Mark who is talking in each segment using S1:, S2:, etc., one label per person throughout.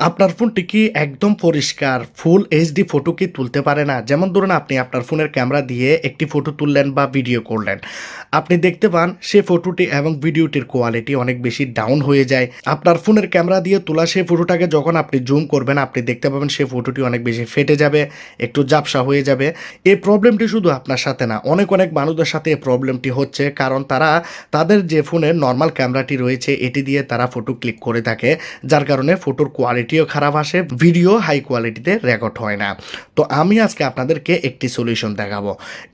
S1: আপনার ফোনটি কি একদম পরিষ্কার ফুল এইচডি ফটো কি তুলতে পারে না? যেমন ধরুন আপনি আপনার ফোনের ক্যামেরা দিয়ে একটি ফটো তুললেন বা ভিডিও করলেন, আপনি দেখতে পান সেই ফটোটি এবং ভিডিওটির কোয়ালিটি অনেক বেশি ডাউন হয়ে যায়। আপনার ফোনের ক্যামেরা দিয়ে তোলা সেই ফটোটাকে যখন আপনি জুম করবেন, আপনি দেখতে পাবেন সেই ফটোটি অনেক বেশি ফেটে যাবে, একটু ঝাপসা হয়ে যাবে। এই প্রবলেমটি শুধু আপনার সাথে না, অনেক মানুষদের সাথে এই প্রবলেমটি হচ্ছে, কারণ তারা তাদের যে ফোনের নর্মাল ক্যামেরাটি রয়েছে এটি দিয়ে তারা ফটো ক্লিক করে থাকে, যার কারণে ফটোর কোয়ালিটিও খারাপ আসে, ভিডিও হাই কোয়ালিটিতে রেকর্ড হয় না। তো আমি আজকে আপনাদেরকে একটি সলিউশন দেখাবো।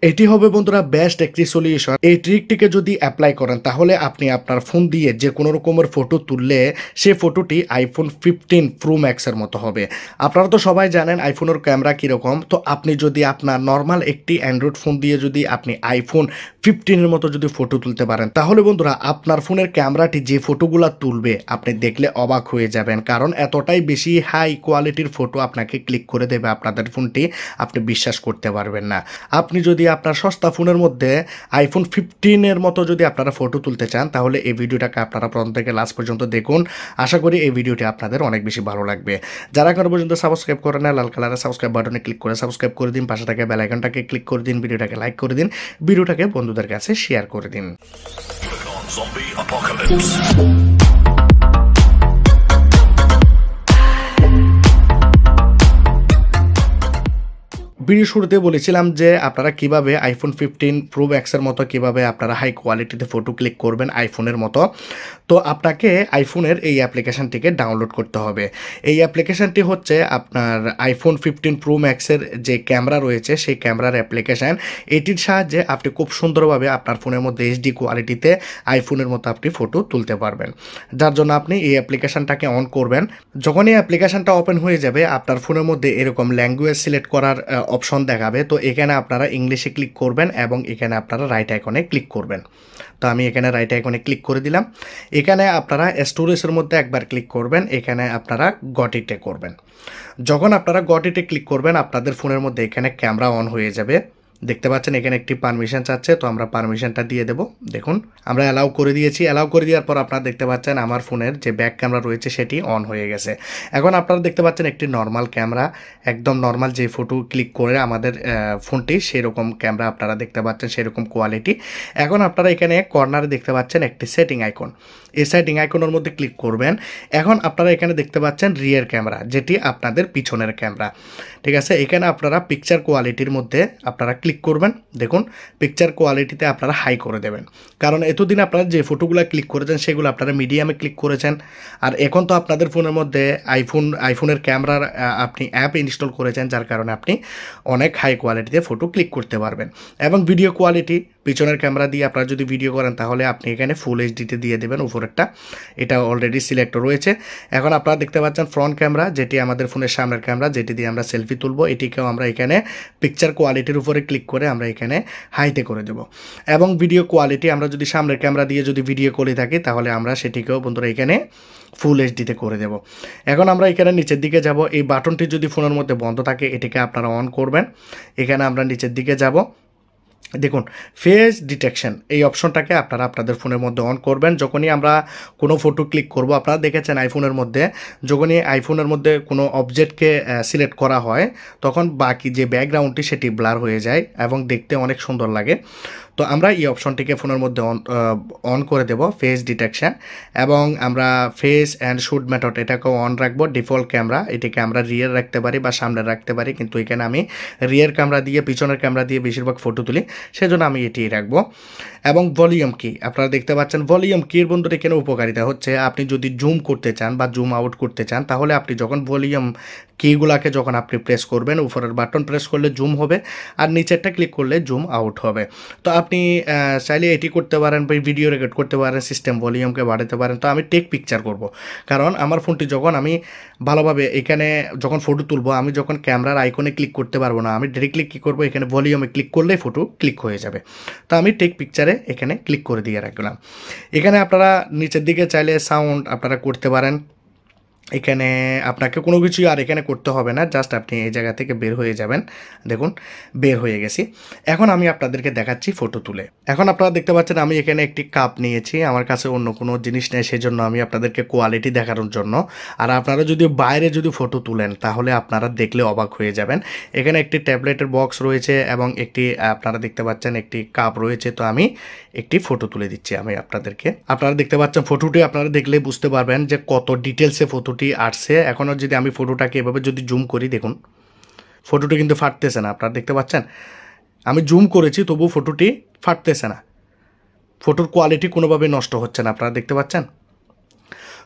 S1: এটি হবে বন্ধুরা বেস্ট একটি সলিউশন। এই ট্রিকটিকে যদি অ্যাপ্লাই করেন তাহলে আপনি আপনার ফোন দিয়ে যে কোনো রকমের ফটো তুললে সে ফটোটি আইফোন 15 প্রো ম্যাক্সের মতো হবে। আপনারা তো সবাই জানেন আইফোনের ক্যামেরা কীরকম। তো আপনি যদি আপনার নর্মাল একটি অ্যান্ড্রয়েড ফোন দিয়ে যদি আপনি আইফোন 15-এর মতো যদি ফটো তুলতে পারেন, তাহলে বন্ধুরা আপনার ফোনের ক্যামেরাটি যে ফটোগুলা তুলবে আপনি দেখলে অবাক হয়ে যাবেন, কারণ এতটাই বেশি হাই কোয়ালিটির ফটো আপনাকে ক্লিক করে দেবে আপনাদের ফোনটি, আপনি বিশ্বাস করতে পারবেন না। আপনি যদি আপনার সস্তা ফোনের মধ্যে আইফোন 15-এর মতো যদি আপনারা ফটো তুলতে চান, তাহলে এই ভিডিওটাকে আপনারা প্রথম থেকে লাস্ট পর্যন্ত দেখুন। আশা করি এই ভিডিওটি আপনাদের অনেক বেশি ভালো লাগবে। যারা এখনো পর্যন্ত সাবস্ক্রাইব করে না, লাল কালারের সাবস্ক্রাইব বাটনে ক্লিক করে সাবস্ক্রাইব করে দিন, পাশে থাকা বেল আইকনটাকে ক্লিক করে দিন, ভিডিওটাকে লাইক করে দিন, ভিডিওটাকে বন্ধুদের কাছে শেয়ার করে দিন। ভিডিও শুরুতে বলেছিলাম যে আপনারা কিভাবে আইফোন 15 প্রো ম্যাক্সের মতো কিভাবে আপনারা হাই কোয়ালিটিতে ফটো ক্লিক করবেন আইফোনের মতো। তো আপনাকে আইফোনের এই অ্যাপ্লিকেশানটিকে ডাউনলোড করতে হবে। এই অ্যাপ্লিকেশানটি হচ্ছে আপনার আইফোন 15 প্রো ম্যাক্সের যে ক্যামেরা রয়েছে সেই ক্যামেরার অ্যাপ্লিকেশান। এটির সাহায্যে আপনি খুব সুন্দরভাবে আপনার ফোনের মধ্যে এইচডি কোয়ালিটিতে আইফোনের মতো আপনি ফটো তুলতে পারবেন। যার জন্য আপনি এই অ্যাপ্লিকেশানটাকে অন করবেন। যখন এই অ্যাপ্লিকেশানটা ওপেন হয়ে যাবে আপনার ফোনের মধ্যে এরকম ল্যাঙ্গুয়েজ সিলেক্ট করার অপশন দেখাবে। তো এখানে আপনারা ইংলিশে ক্লিক করবেন এবং এখানে আপনারা রাইট আইকনে ক্লিক করবেন। তো আমি এখানে রাইট আইকনে ক্লিক করে দিলাম। এখানে আপনারা স্টোরেজের মধ্যে একবার ক্লিক করবেন, এখানে আপনারা গট ইটে করবেন। যখন আপনারা গট ইটে ক্লিক করবেন আপনাদের ফোনের মধ্যে এখানে ক্যামেরা অন হয়ে যাবে। দেখতে পাচ্ছেন এখানে একটি পারমিশন চাচ্ছে, তো আমরা পারমিশনটা দিয়ে দেব। দেখুন আমরা অ্যালাউ করে দিয়েছি। অ্যালাউ করে দেওয়ার পর আপনারা দেখতে পাচ্ছেন আমার ফোনের যে ব্যাক ক্যামেরা রয়েছে সেটি অন হয়ে গেছে। এখন আপনারা দেখতে পাচ্ছেন একটি নর্মাল ক্যামেরা, একদম নর্মাল যে ফটো ক্লিক করে আমাদের ফোনটি সেরকম ক্যামেরা আপনারা দেখতে পাচ্ছেন, সেরকম কোয়ালিটি। এখন আপনারা এখানে কর্নারে দেখতে পাচ্ছেন একটি সেটিং আইকন, এই সেটিং আইকনের মধ্যে ক্লিক করবেন। এখন আপনারা এখানে দেখতে পাচ্ছেন রিয়ার ক্যামেরা, যেটি আপনাদের পিছনের ক্যামেরা, ঠিক আছে। এখানে আপনারা পিকচার কোয়ালিটির মধ্যে আপনারা ক্লিক করবেন। দেখুন পিকচার কোয়ালিটিতে আপনারা হাই করে দেবেন, কারণ এতদিন আপনারা যে ফটোগুলো ক্লিক করেছেন সেগুলো আপনারা মিডিয়ামে ক্লিক করেছেন। আর এখন তো আপনাদের ফোনের মধ্যে আইফোনের ক্যামেরার আপনি অ্যাপ ইনস্টল করেছেন, যার কারণে আপনি অনেক হাই কোয়ালিটিতে ফটো ক্লিক করতে পারবেন। এবং ভিডিও কোয়ালিটি পিছনের ক্যামেরা দিয়ে আপনারা যদি ভিডিও করেন তাহলে আপনি এখানে ফুল এইচডিতে দিয়ে দেবেন উপরেরটা, এটা অলরেডি সিলেক্ট রয়েছে। এখন আপনারা দেখতে পাচ্ছেন ফ্রন্ট ক্যামেরা, যেটি আমাদের ফোনের সামনের ক্যামেরা, যেটি দিয়ে আমরা সেলফি তুলব, এটিকেও আমরা এখানে পিকচার কোয়ালিটির উপরে ক্লিক করে আমরা এখানে হাইতে করে দেব। এবং ভিডিও কোয়ালিটি আমরা যদি সামনের ক্যামেরা দিয়ে যদি ভিডিও করে থাকি তাহলে আমরা সেটিকেও বন্ধুরা এখানে ফুল এইচডিতে করে দেব। এখন আমরা এখানে নিচের দিকে যাব। এই বাটনটি যদি ফোনের মধ্যে বন্ধ থাকে এটিকে আপনারা অন করবেন। এখানে আমরা নিচের দিকে যাব। দেখুন ফেস ডিটেকশন এই অপশনটাকে আপনারা আপনাদের ফোনের মধ্যে অন করবেন। যখনই আমরা কোনো ফটো ক্লিক করব, আপনারা দেখেছেন আইফোনের মধ্যে যখনই আইফোনের মধ্যে কোনো অবজেক্টকে সিলেক্ট করা হয় তখন বাকি যে ব্যাকগ্রাউন্ডটি সেটি ব্লার হয়ে যায় এবং দেখতে অনেক সুন্দর লাগে। তো আমরা এই অপশনটিকে ফোনের মধ্যে অন করে দেব, ফেস ডিটেকশন। এবং আমরা ফেস অ্যান্ড শুট মেথড এটাকেও অন রাখবো। ডিফল্ট ক্যামেরা এটিকে আমরা রিয়ার রাখতে পারি বা সামনে রাখতে পারি, কিন্তু এখানে আমি রিয়ার ক্যামেরা দিয়ে পিছনের ক্যামেরা দিয়ে বেশিরভাগ ফটো তুলি, সেজন্য আমি এটি রাখবো। এবং ভলিউম কি আপনারা দেখতে পাচ্ছেন, ভলিউম কির বন্ধুরা এখানে উপকারিতা হচ্ছে আপনি যদি জুম করতে চান বা জুম আউট করতে চান তাহলে আপনি যখন ভলিউম কিগুলাকে যখন আপনি প্রেস করবেন, উপরের বাটন প্রেস করলে জুম হবে আর নিচেরটা ক্লিক করলে জুম আউট হবে। তো আপনি চাইলে এটি করতে পারেন বা ভিডিও রেকর্ড করতে পারেন, সিস্টেম ভলিউমকে বাড়াতে পারেন। তো আমি টেক পিকচার করব, কারণ আমার ফোনটি যখন আমি ভালোভাবে এখানে যখন ফটো তুলবো, আমি যখন ক্যামেরার আইকনে ক্লিক করতে পারবো না, আমি ডিরেক্টলি কী করবো এখানে ভলিউমে ক্লিক করলেই ফটো ক্লিক হয়ে যাবে। তো আমি টেক পিকচারে এখানে ক্লিক করে দিয়ে রাখলাম। এখানে আপনারা নিচের দিকে চাইলে সাউন্ড আপনারা করতে পারেন। এখানে আপনাকে কোনো কিছুই আর এখানে করতে হবে না, জাস্ট আপনি এই জায়গা থেকে বের হয়ে যাবেন। দেখুন বের হয়ে গেছি। এখন আমি আপনাদেরকে দেখাচ্ছি ফটো তুলে। এখন আপনারা দেখতে পাচ্ছেন আমি এখানে একটি কাপ নিয়েছি, আমার কাছে অন্য কোনো জিনিস নেই, সেজন্য আমি আপনাদেরকে কোয়ালিটি দেখানোর জন্য। আর আপনারা যদি বাইরে যদি ফটো তুলেন তাহলে আপনারা দেখলে অবাক হয়ে যাবেন। এখানে একটি ট্যাবলেটের বক্স রয়েছে এবং একটি আপনারা দেখতে পাচ্ছেন একটি কাপ রয়েছে। তো আমি একটি ফটো তুলে দিচ্ছি আমি আপনাদেরকে। আপনারা দেখতে পাচ্ছেন ফটোটি আপনারা দেখলেই বুঝতে পারবেন যে কত ডিটেলসে ফটোটি আসছে। এখনও যদি আমি ফটোটাকে এভাবে যদি জুম করি, দেখুন ফটোটি কিন্তু ফাটতেছে না। আপনারা দেখতে পাচ্ছেন আমি জুম করেছি তবু ফটোটি ফাটতেছে না, ফটোর কোয়ালিটি কোনোভাবে নষ্ট হচ্ছে না। আপনারা দেখতে পাচ্ছেন।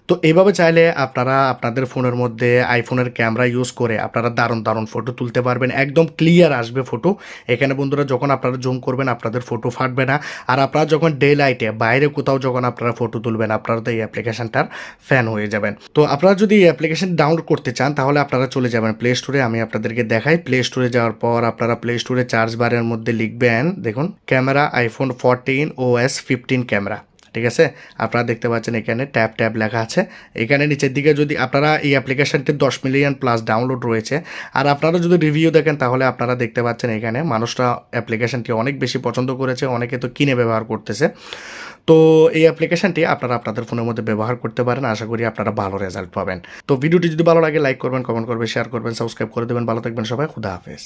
S1: তো এইভাবে চাইলে আপনারা আপনাদের ফোনের মধ্যে আইফোনের ক্যামেরা ইউজ করে আপনারা দারুণ দারুণ ফটো তুলতে পারবেন, একদম ক্লিয়ার আসবে ফটো। এখানে বন্ধুরা যখন আপনারা জুম করবেন আপনাদের ফটো ফাটবে না। আর আপনারা যখন ডে লাইটে বাইরে কোথাও যখন আপনারা ফটো তুলবেন আপনারা তো এই অ্যাপ্লিকেশনটার ফ্যান হয়ে যাবেন। তো আপনারা যদি এই অ্যাপ্লিকেশন ডাউনলোড করতে চান তাহলে আপনারা চলে যাবেন প্লে স্টোরে। আমি আপনাদেরকে দেখাই। প্লে স্টোরে যাওয়ার পর আপনারা প্লে স্টোরে সার্চ বারের মধ্যে লিখবেন, দেখুন ক্যামেরা আইফোন 14 OS 15 ক্যামেরা, ঠিক আছে। আপনারা দেখতে পাচ্ছেন এখানে ট্যাব ট্যাব লেখা আছে। এখানে নিচের দিকে যদি আপনারা এই অ্যাপ্লিকেশনটি 10 মিলিয়ন প্লাস ডাউনলোড রয়েছে। আর আপনারা যদি রিভিউ দেখেন তাহলে আপনারা দেখতে পাচ্ছেন এখানে মানুষরা অ্যাপ্লিকেশনটি অনেক বেশি পছন্দ করেছে, অনেকে তো কিনে ব্যবহার করতেছে। তো এই অ্যাপ্লিকেশনটি আপনারা আপনাদের ফোনের মধ্যে ব্যবহার করতে পারেন, আশা করি আপনারা ভালো রেজাল্ট পাবেন। তো ভিডিওটি যদি ভালো লাগে লাইক করবেন, কমেন্ট করবেন, শেয়ার করবেন, সাবস্ক্রাইব করে দেবেন। ভালো থাকবেন সবাই, খুদা হাফেজ।